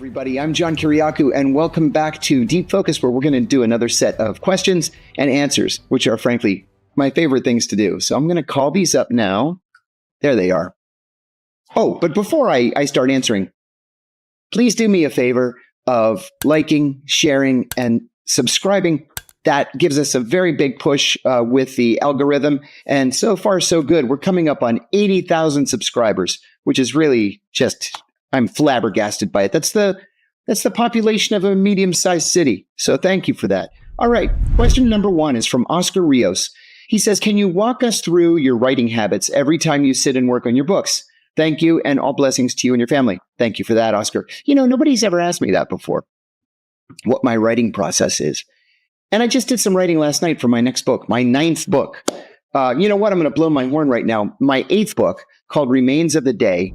Everybody, I'm John Kiriakou, and welcome back to Deep Focus, where we're going to do another set of questions and answers, which are, frankly, my favorite things to do. So I'm going to call these up now. There they are. Oh, but before I start answering, please do me a favor of liking, sharing, and subscribing. That gives us a very big push with the algorithm. And so far, so good. We're coming up on 80,000 subscribers, which is really just... I'm flabbergasted by it. That's the population of a medium-sized city. So thank you for that. All right. Question number 1 is from Oscar Rios. He says, can you walk us through your writing habits every time you sit and work on your books? Thank you, and all blessings to you and your family. Thank you for that, Oscar. You know, nobody's ever asked me that before, what my writing process is. And I just did some writing last night for my next book, my 9th book. You know what? I'm going to blow my horn right now. My 8th book, called Remains of the Day,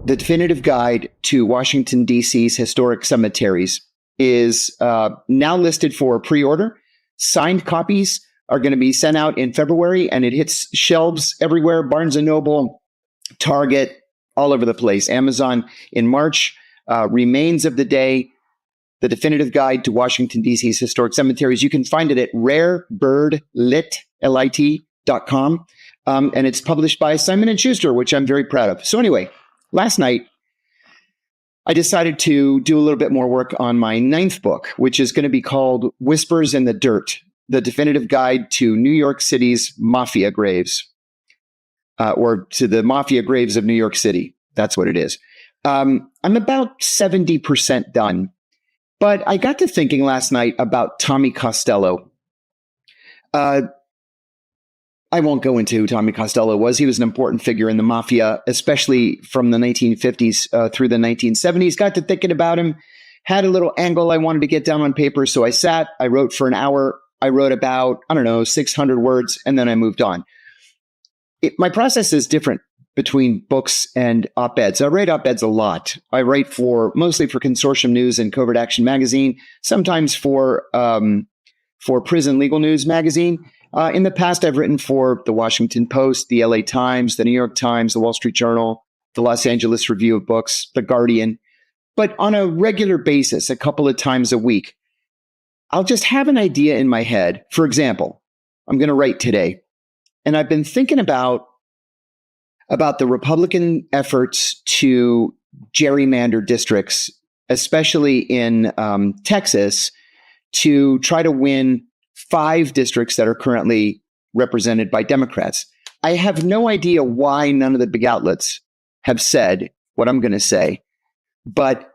The Definitive Guide to Washington, D.C.'s Historic Cemeteries, is now listed for pre-order. Signed copies are going to be sent out in February, and it hits shelves everywhere, Barnes & Noble, Target, all over the place, Amazon in March. Remains of the Day, The Definitive Guide to Washington, D.C.'s Historic Cemeteries. You can find it at rarebirdlit.com, and it's published by Simon & Schuster, which I'm very proud of. So anyway, last night, I decided to do a little bit more work on my 9th book, which is going to be called Whispers in the Dirt, The Definitive Guide to New York City's Mafia Graves, or to the Mafia Graves of New York City. That's what it is. I'm about 70% done, but I got to thinking last night about Tommy Costello. I won't go into who Tommy Costello was. He was an important figure in the mafia, especially from the 1950s through the 1970s. Got to thinking about him, had a little angle I wanted to get down on paper. So I sat, I wrote for an hour. I wrote about, 600 words, and then I moved on. My process is different between books and op-eds. I write op-eds a lot. I write mostly for Consortium News and Covert Action Magazine, sometimes for Prison Legal News Magazine. In the past, I've written for the Washington Post, the LA Times, the New York Times, the Wall Street Journal, the Los Angeles Review of Books, the Guardian. But on a regular basis, a couple of times a week, I'll just have an idea in my head. For example, I'm going to write today, and I've been thinking about the Republican efforts to gerrymander districts, especially in Texas, to try to win 5 districts that are currently represented by Democrats. I have no idea why none of the big outlets have said what I'm going to say, but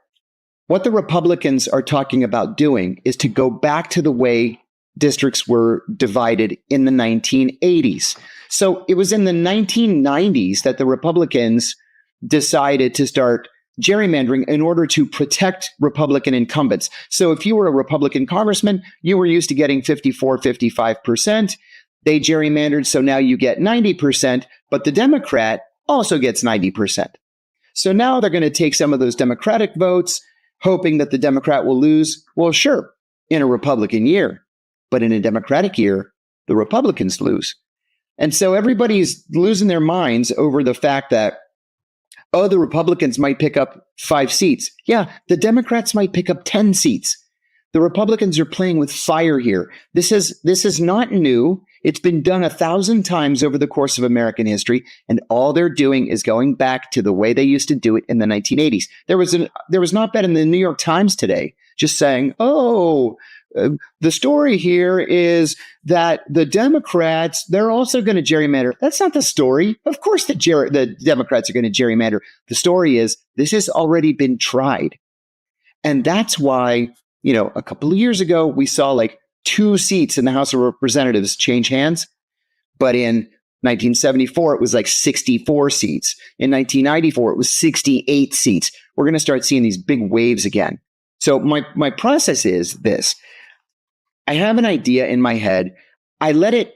what the Republicans are talking about doing is to go back to the way districts were divided in the 1980s. So it was in the 1990s that the Republicans decided to start gerrymandering in order to protect Republican incumbents. So if you were a Republican congressman, you were used to getting 54, 55%. They gerrymandered, so now you get 90%, but the Democrat also gets 90%. So now they're going to take some of those Democratic votes, hoping that the Democrat will lose. Well, sure, in a Republican year, but in a Democratic year, the Republicans lose. And so everybody's losing their minds over the fact that, oh, the Republicans might pick up 5 seats. Yeah, the Democrats might pick up 10 seats. The Republicans are playing with fire here. This is not new. It's been done 1,000 times over the course of American history, and all they're doing is going back to the way they used to do it in the 1980s. There was an op-ed in the New York Times today just saying, the story here is that the Democrats, they're also going to gerrymander. That's not the story. Of course the Democrats are going to gerrymander. The story is this has already been tried. And that's why, a couple of years ago, we saw like 2 seats in the House of Representatives change hands. But in 1974, it was like 64 seats. In 1994, it was 68 seats. We're going to start seeing these big waves again. So my process is this. I have an idea in my head. I let it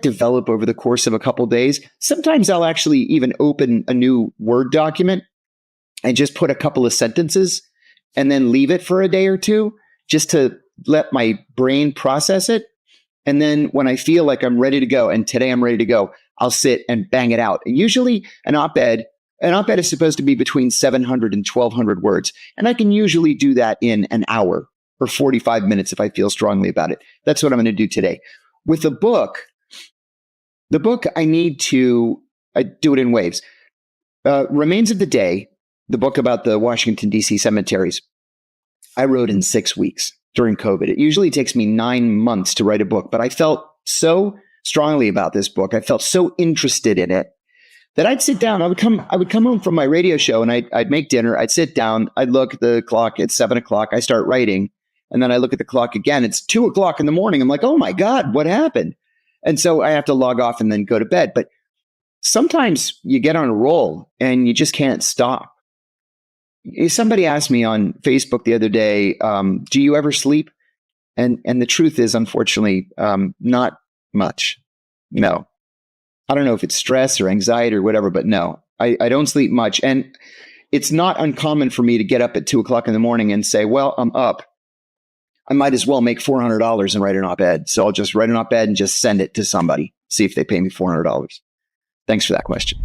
develop over the course of a couple of days. Sometimes I'll actually even open a new Word document and just put a couple of sentences and then leave it for a day or two just to let my brain process it. And then when I feel like I'm ready to go, and today I'm ready to go, I'll sit and bang it out. And usually an op-ed, An op-ed is supposed to be between 700 and 1,200 words, and I can usually do that in an hour or 45 minutes if I feel strongly about it. That's what I'm going to do today. With the book I need to do it in waves. Remains of the Day, the book about the Washington, D.C. cemeteries, I wrote in 6 weeks during COVID. It usually takes me 9 months to write a book, but I felt so strongly about this book. I felt so interested in it that I'd sit down. I would come home from my radio show and I'd make dinner. I'd sit down. I'd look at the clock. It's 7 o'clock. I start writing. And then I look at the clock again. It's 2 o'clock in the morning. I'm like, oh my God, what happened? And so I have to log off and then go to bed. But sometimes you get on a roll and you just can't stop. Somebody asked me on Facebook the other day, do you ever sleep? And the truth is, unfortunately, not much. No. I don't know if it's stress or anxiety or whatever, but no, I don't sleep much. And it's not uncommon for me to get up at 2 o'clock in the morning and say, well, I'm up. I might as well make $400 and write an op-ed. So I'll just write an op-ed and just send it to somebody, see if they pay me $400. Thanks for that question.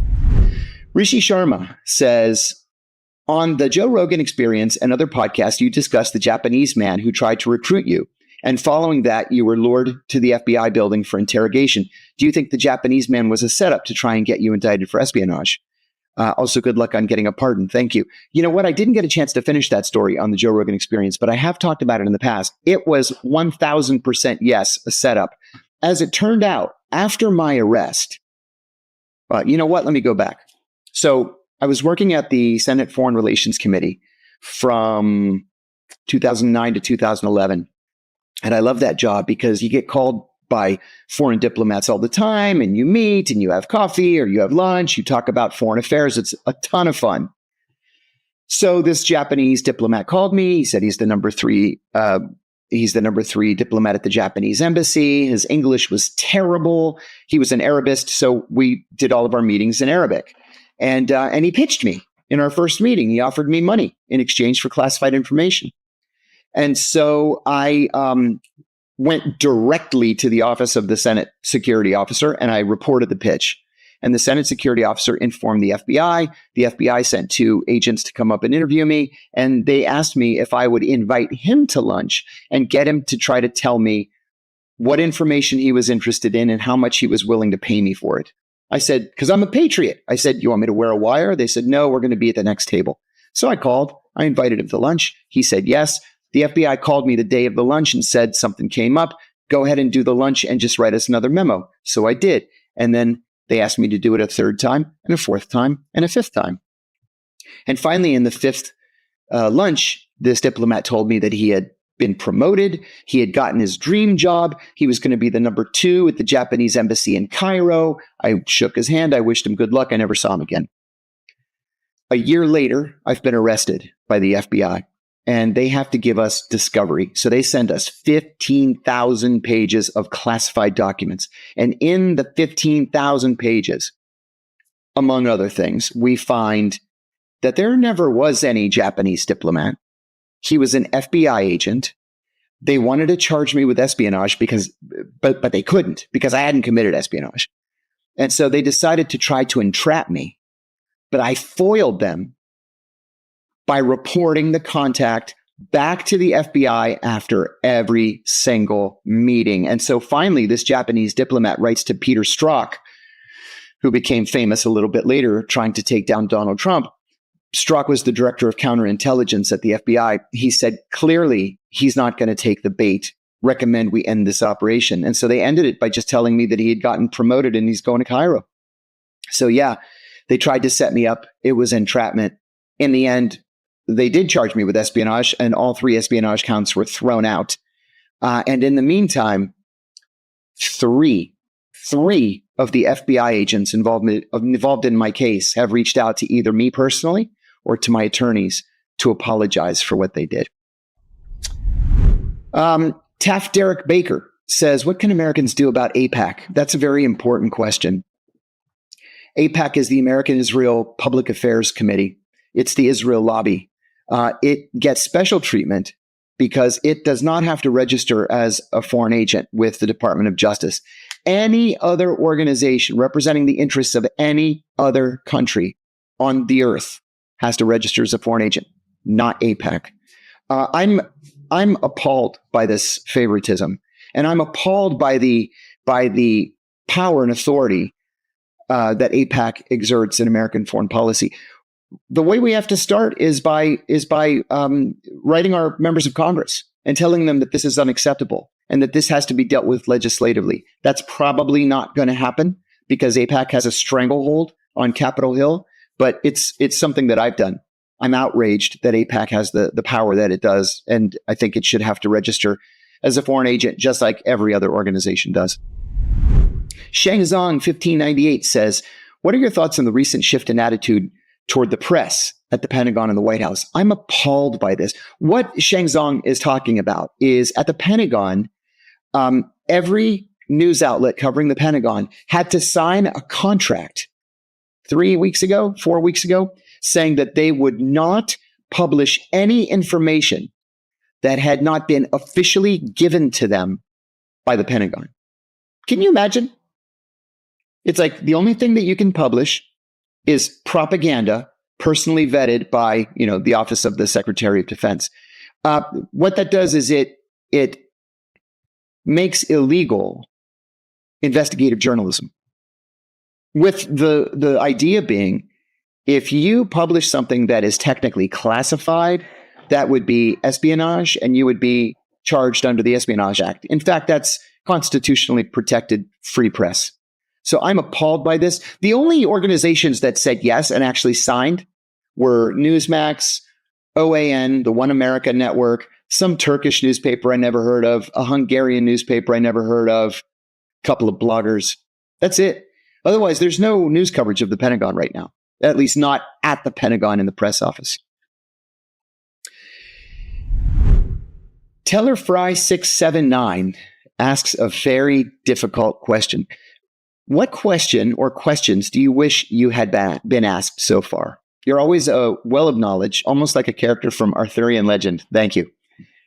Rishi Sharma says, on the Joe Rogan Experience and other podcasts, you discussed the Japanese man who tried to recruit you. And following that, you were lured to the FBI building for interrogation. Do you think the Japanese man was a setup to try and get you indicted for espionage? Also, good luck on getting a pardon. Thank you. You know what? I didn't get a chance to finish that story on the Joe Rogan Experience, but I have talked about it in the past. It was 1,000% yes, a setup. As it turned out, after my arrest, you know what? Let me go back. So I was working at the Senate Foreign Relations Committee from 2009 to 2011. And I love that job because you get called by foreign diplomats all the time, and you meet and you have coffee or you have lunch, you talk about foreign affairs. It's a ton of fun. So this Japanese diplomat called me. He said he's the number three diplomat at the Japanese embassy. His English was terrible. He was an Arabist, so we did all of our meetings in Arabic. And he pitched me in our first meeting. He offered me money in exchange for classified information. And so I went directly to the office of the Senate security officer and I reported the pitch. And the Senate security officer informed the FBI. The FBI sent 2 agents to come up and interview me. And they asked me if I would invite him to lunch and get him to try to tell me what information he was interested in and how much he was willing to pay me for it. I said, because I'm a patriot. I said, you want me to wear a wire? They said, no, we're going to be at the next table. So I called. I invited him to lunch. He said yes. The FBI called me the day of the lunch and said something came up. Go ahead and do the lunch and just write us another memo. So I did. And then they asked me to do it a 3rd time and a 4th time and a 5th time. And finally, in the 5th lunch, this diplomat told me that he had been promoted. He had gotten his dream job. He was going to be the number 2 at the Japanese embassy in Cairo. I shook his hand. I wished him good luck. I never saw him again. A year later, I've been arrested by the FBI. And they have to give us discovery. So they send us 15,000 pages of classified documents. And in the 15,000 pages, among other things, we find that there never was any Japanese diplomat. He was an FBI agent. They wanted to charge me with espionage but they couldn't because I hadn't committed espionage. And so they decided to try to entrap me. But I foiled them by reporting the contact back to the FBI after every single meeting. And so finally, this Japanese diplomat writes to Peter Strzok, who became famous a little bit later, trying to take down Donald Trump. Strzok was the director of counterintelligence at the FBI. He said, clearly, he's not going to take the bait. Recommend we end this operation. And so they ended it by just telling me that he had gotten promoted and he's going to Cairo. So yeah, they tried to set me up. It was entrapment. In the end, they did charge me with espionage, and all 3 espionage counts were thrown out. And in the meantime, three of the FBI agents involved in my case have reached out to either me personally or to my attorneys to apologize for what they did. Taft Derek Baker says, what can Americans do about AIPAC? That's a very important question. AIPAC is the American Israel Public Affairs Committee. It's the Israel lobby. It gets special treatment because it does not have to register as a foreign agent with the Department of Justice. Any other organization representing the interests of any other country on the earth has to register as a foreign agent, not AIPAC. I'm appalled by this favoritism, and I'm appalled by the power and authority that AIPAC exerts in American foreign policy. The way we have to start is by writing our members of Congress and telling them that this is unacceptable and that this has to be dealt with legislatively. That's probably not going to happen because AIPAC has a stranglehold on Capitol Hill, but it's something that I've done. I'm outraged that AIPAC has the power that it does, and I think it should have to register as a foreign agent just like every other organization does. Sheng Zong 1598 says, what are your thoughts on the recent shift in attitude toward the press at the Pentagon and the White House? I'm appalled by this. What Sheng Zong is talking about is at the Pentagon, every news outlet covering the Pentagon had to sign a contract 4 weeks ago, saying that they would not publish any information that had not been officially given to them by the Pentagon. Can you imagine? It's like the only thing that you can publish is propaganda personally vetted by, the Office of the Secretary of Defense. What that does is it makes illegal investigative journalism, with the idea being, if you publish something that is technically classified, that would be espionage, and you would be charged under the Espionage Act. In fact, that's constitutionally protected free press. So I'm appalled by this. The only organizations that said yes and actually signed were Newsmax, OAN, the One America Network, some Turkish newspaper I never heard of, a Hungarian newspaper I never heard of, a couple of bloggers. That's it. Otherwise, there's no news coverage of the Pentagon right now, at least not at the Pentagon in the press office. Tellerfry679 asks a very difficult question. What question or questions do you wish you had been asked so far? You're always well of knowledge, almost like a character from Arthurian legend. Thank you.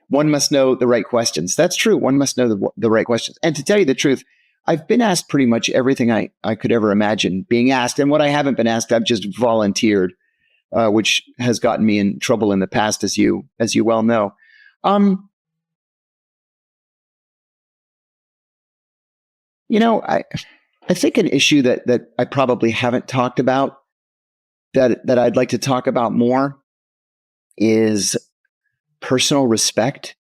One must know the right questions. That's true. One must know the right questions. And to tell you the truth, I've been asked pretty much everything I could ever imagine being asked. And what I haven't been asked, I've just volunteered, which has gotten me in trouble in the past, as you well know. I think an issue that I probably haven't talked about that I'd like to talk about more is personal respect,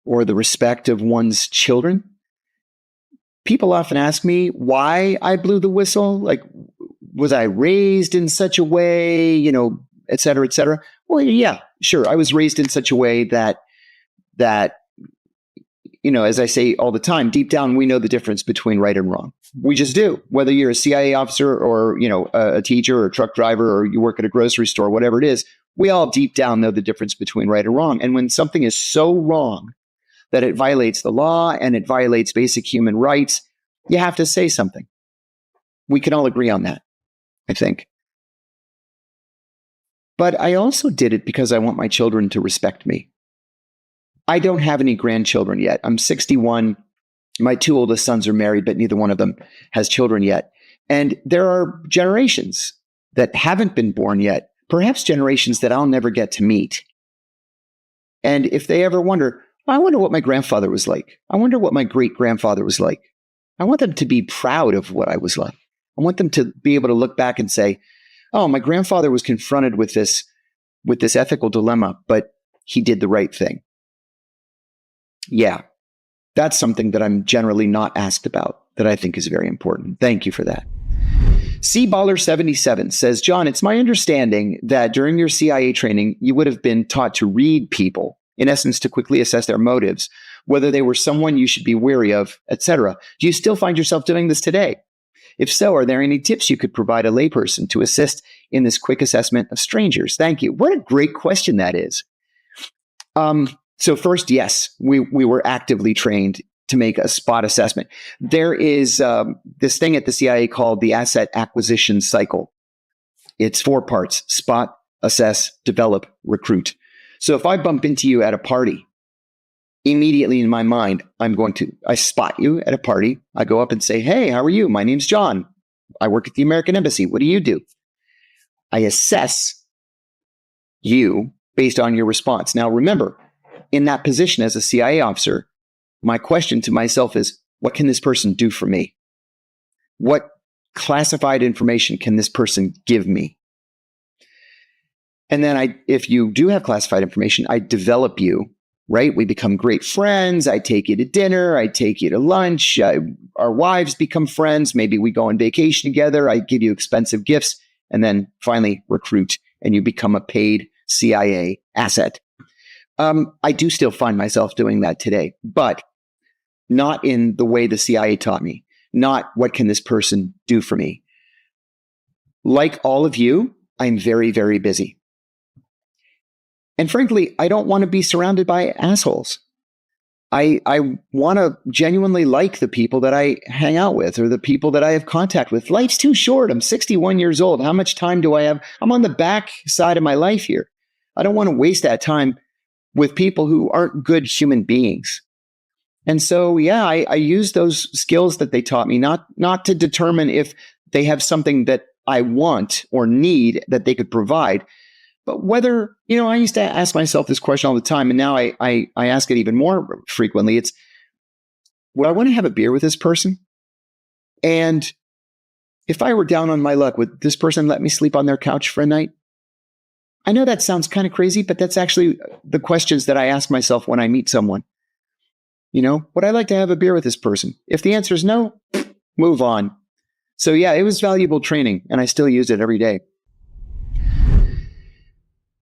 or the respect of one's children. People often ask me why I blew the whistle. Like, was I raised in such a way, et cetera, et cetera? Well, yeah, sure. I was raised in such a way that as I say all the time, deep down, we know the difference between right and wrong. We just do. Whether you're a CIA officer or, a teacher or a truck driver, or you work at a grocery store, whatever it is, we all deep down know the difference between right and wrong. And when something is so wrong that it violates the law and it violates basic human rights, you have to say something. We can all agree on that, I think. But I also did it because I want my children to respect me. I don't have any grandchildren yet. I'm 61. My two oldest sons are married, but neither one of them has children yet. And there are generations that haven't been born yet, perhaps generations that I'll never get to meet. And if they ever wonder, I wonder what my grandfather was like. I wonder what my great-grandfather was like. I want them to be proud of what I was like. I want them to be able to look back and say, oh, my grandfather was confronted with this ethical dilemma, but he did the right thing. Yeah, that's something that I'm generally not asked about that I think is very important. Thank you for that. cballer77 says, John, it's my understanding that during your CIA training, you would have been taught to read people, in essence, to quickly assess their motives, whether they were someone you should be wary of, etc. Do you still find yourself doing this today? If so, are there any tips you could provide a layperson to assist in this quick assessment of strangers? Thank you. What a great question that is. So first, yes, we were actively trained to make a spot assessment. There is this thing at the CIA called the asset acquisition cycle. It's 4 parts: spot, assess, develop, recruit. So if I bump into you at a party, immediately in my mind, I spot you at a party. I go up and say, hey, how are you? My name's John. I work at the American Embassy. What do you do? I assess you based on your response. Now, remember, in that position as a CIA officer, my question to myself is, what can this person do for me? What classified information can this person give me? And then if you do have classified information, I develop you, right? We become great friends. I take you to dinner. I take you to lunch. Our wives become friends. Maybe we go on vacation together. I give you expensive gifts, and then finally recruit, and you become a paid CIA asset. I do still find myself doing that today, but not in the way the CIA taught me. Not what can this person do for me? Like all of you, I'm very, very busy. And frankly, I don't want to be surrounded by assholes. I want to genuinely like the people that I hang out with or the people that I have contact with. Life's too short. I'm 61 years old. How much time do I have? I'm on the back side of my life here. I don't want to waste that time with people who aren't good human beings. And so, yeah, I use those skills that they taught me, not to determine if they have something that I want or need that they could provide, but whether, I used to ask myself this question all the time, and now I ask it even more frequently. It's, would I want to have a beer with this person? And if I were down on my luck, would this person let me sleep on their couch for a night? I know that sounds kind of crazy, but that's actually the questions that I ask myself when I meet someone. Would I like to have a beer with this person? If the answer is no, move on. So yeah, it was valuable training, and I still use it every day.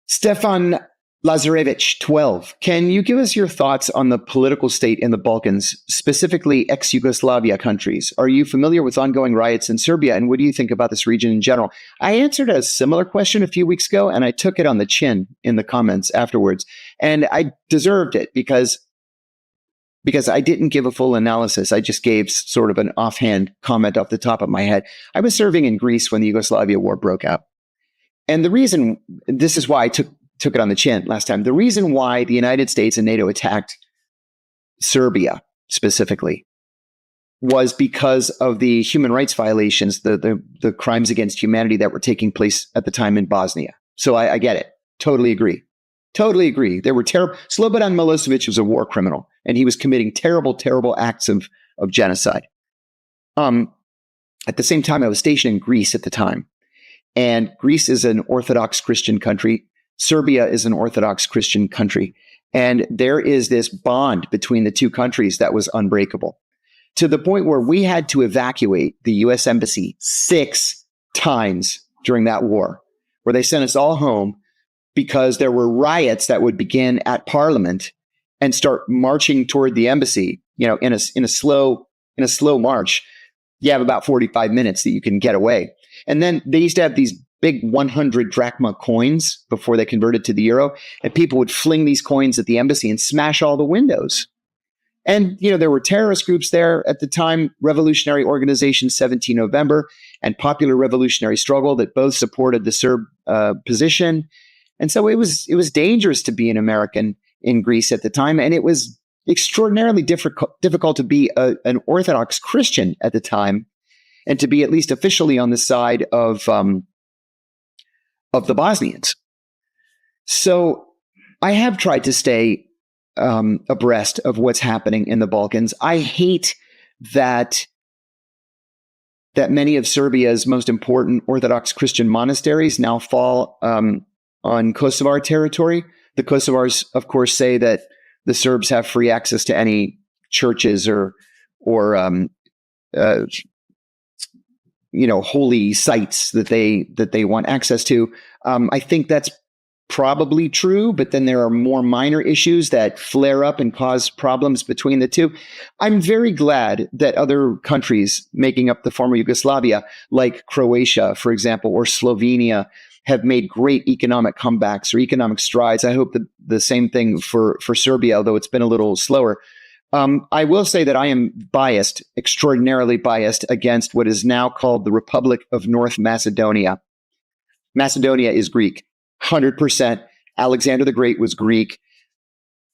Stefan Lazarevich, 12. Can you give us your thoughts on the political state in the Balkans, specifically ex-Yugoslavia countries? Are you familiar with ongoing riots in Serbia, and what do you think about this region in general? I answered a similar question a few weeks ago, and I took it on the chin in the comments afterwards. And I deserved it because I didn't give a full analysis. I just gave sort of an offhand comment off the top of my head. I was serving in Greece when the Yugoslavia war broke out. And the reason, this is why I took it on the chin last time, the reason why the United States and NATO attacked Serbia specifically was because of the human rights violations, the crimes against humanity that were taking place at the time in Bosnia. So I get it. Totally agree. Totally agree. There were terrible. Slobodan Milosevic was a war criminal, and he was committing terrible, terrible acts of genocide. At the same time, I was stationed in Greece at the time. And Greece is an Orthodox Christian country. Serbia is an Orthodox Christian country. And there is this bond between the two countries that was unbreakable, to the point where we had to evacuate the U.S. Embassy 6 times during that war, where they sent us all home because there were riots that would begin at Parliament and start marching toward the embassy, in a slow march. You have about 45 minutes that you can get away. And then they used to have these big 100 drachma coins before they converted to the euro. And people would fling these coins at the embassy and smash all the windows. And, there were terrorist groups there at the time, Revolutionary Organization 17 November and Popular Revolutionary Struggle, that both supported the Serb position. And so it was dangerous to be an American in Greece at the time. And it was extraordinarily difficult to be an Orthodox Christian at the time, and to be at least officially on the side of the Bosnians. So I have tried to stay abreast of what's happening in the Balkans. I hate that many of Serbia's most important Orthodox Christian monasteries now fall on Kosovar territory. The Kosovars, of course, say that the Serbs have free access to any churches or holy sites that they want access to. I think that's probably true, but then there are more minor issues that flare up and cause problems between the two. I'm very glad that other countries making up the former Yugoslavia, like Croatia, for example, or Slovenia, have made great economic comebacks or economic strides. I hope that the same thing for Serbia, although it's been a little slower. I will say that I am biased, extraordinarily biased, against what is now called the Republic of North Macedonia. Macedonia is Greek, 100%. Alexander the Great was Greek.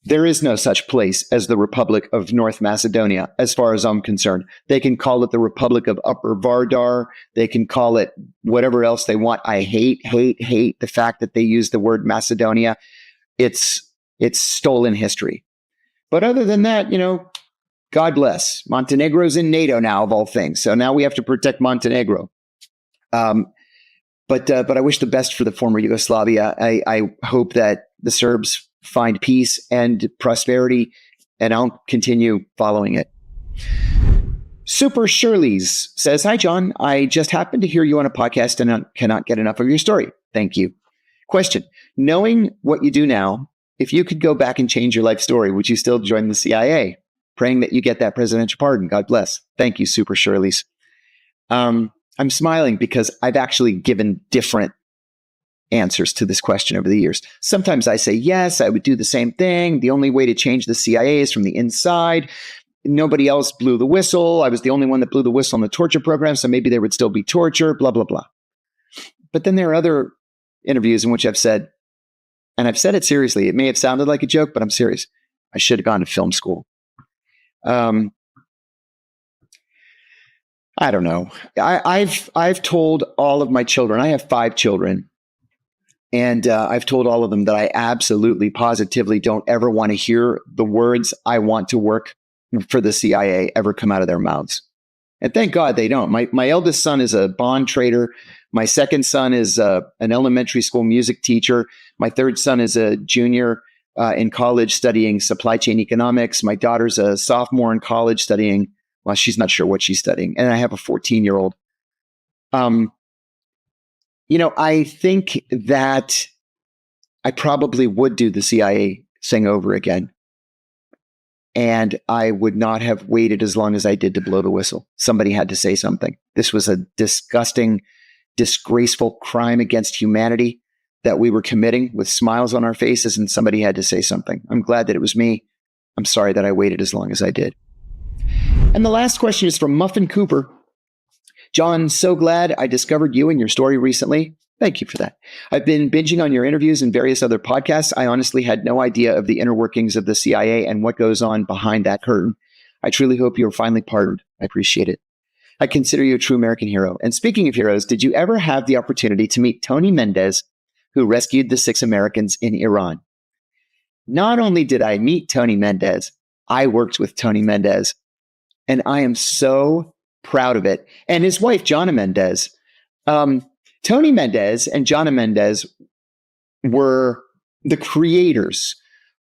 There is no such place as the Republic of North Macedonia, as far as I'm concerned. They can call it the Republic of Upper Vardar. They can call it whatever else they want. I hate the fact that they use the word Macedonia. It's stolen history. But other than that, God bless. Montenegro's in NATO now, of all things. So now we have to protect Montenegro. But I wish the best for the former Yugoslavia. I hope that the Serbs find peace and prosperity, and I'll continue following it. Super Shirley's says, "Hi, John. I just happened to hear you on a podcast and I cannot get enough of your story. Thank you. Question: knowing what you do now, if you could go back and change your life story, would you still join the CIA? Praying that you get that presidential pardon. God bless." Thank you, Super Shirley's. I'm smiling because I've actually given different answers to this question over the years. Sometimes I say, yes, I would do the same thing. The only way to change the CIA is from the inside. Nobody else blew the whistle. I was the only one that blew the whistle on the torture program, so maybe there would still be torture, blah, blah, blah. But then there are other interviews in which I've said, and I've said it seriously, it may have sounded like a joke, but I'm serious. I should have gone to film school. I don't know. I've told all of my children, I have 5 children, and I've told all of them that I absolutely, positively don't ever want to hear the words "I want to work for the CIA" ever come out of their mouths. And thank God they don't. My eldest son is a bond trader. My second son is an elementary school music teacher. My third son is a junior in college studying supply chain economics. My daughter's a sophomore in college studying, well, she's not sure what she's studying. And I have a 14-year-old. I think that I probably would do the CIA thing over again. And I would not have waited as long as I did to blow the whistle. Somebody had to say something. This was a disgusting, disgraceful crime against humanity that we were committing with smiles on our faces, and somebody had to say something. I'm glad that it was me. I'm sorry that I waited as long as I did. And the last question is from Muffin Cooper. "John, so glad I discovered you and your story recently. Thank you for that. I've been binging on your interviews and various other podcasts. I honestly had no idea of the inner workings of the CIA and what goes on behind that curtain. I truly hope you're finally pardoned. I appreciate it. I consider you a true American hero. And speaking of heroes, did you ever have the opportunity to meet Tony Mendez, who rescued the 6 Americans in Iran?" Not only did I meet Tony Mendez, I worked with Tony Mendez, and I am so proud of it. And his wife, Jonna Mendez. Tony Mendez and Jonna Mendez were the creators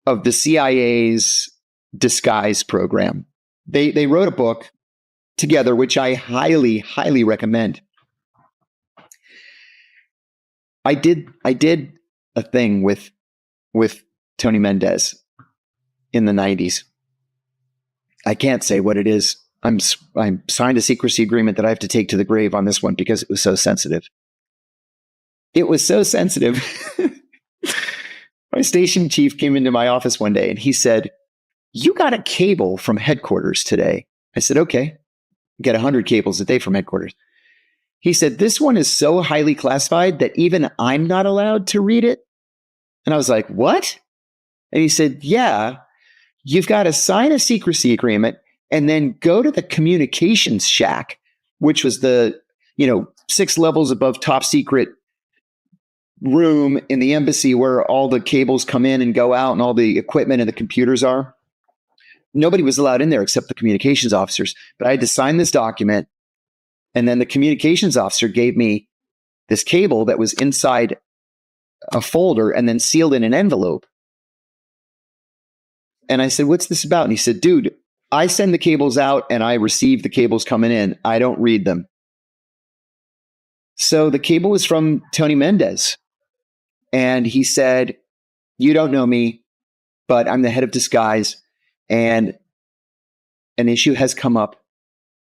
of the CIA's disguise program. They wrote a book together, which I highly, highly recommend. I did a thing with Tony Mendez in the 90s. I can't say what it is. I'm signed a secrecy agreement that I have to take to the grave on this one because it was so sensitive. It was so sensitive. My station chief came into my office one day and he said, "You got a cable from headquarters today." I said, "Okay, get 100 cables a day from headquarters." He said, "This one is so highly classified that even I'm not allowed to read it." And I was like, "What?" And he said, "Yeah, you've got to sign a secrecy agreement and then go to the communications shack," which was the, 6 levels above top secret room in the embassy where all the cables come in and go out and all the equipment and the computers are. Nobody was allowed in there except the communications officers. But I had to sign this document. And then the communications officer gave me this cable that was inside a folder and then sealed in an envelope. And I said, "What's this about?" And he said, "Dude, I send the cables out and I receive the cables coming in. I don't read them." So the cable was from Tony Mendez. And he said, "You don't know me, but I'm the head of disguise. And an issue has come up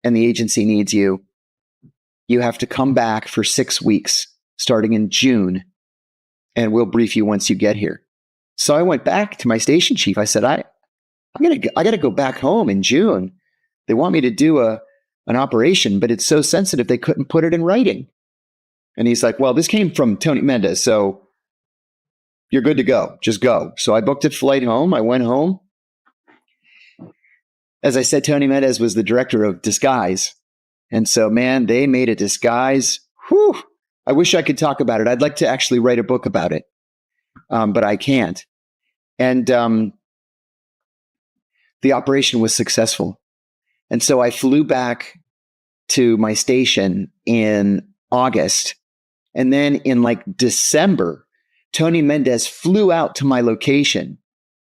and the agency needs you. You have to come back for 6 weeks starting in June. And we'll brief you once you get here." So I went back to my station chief. I said, I got to go back home in June. They want me to do an operation, but it's so sensitive they couldn't put it in writing. And he's like, "Well, this came from Tony Mendez, so you're good to go. Just go. So I booked a flight home. I went home. As I said, Tony Mendez was the director of disguise. And so, man, they made a disguise. Whew. I wish I could talk about it. I'd like to actually write a book about it, but I can't. And the operation was successful. And so I flew back to my station in August. And then in like December, Tony Mendez flew out to my location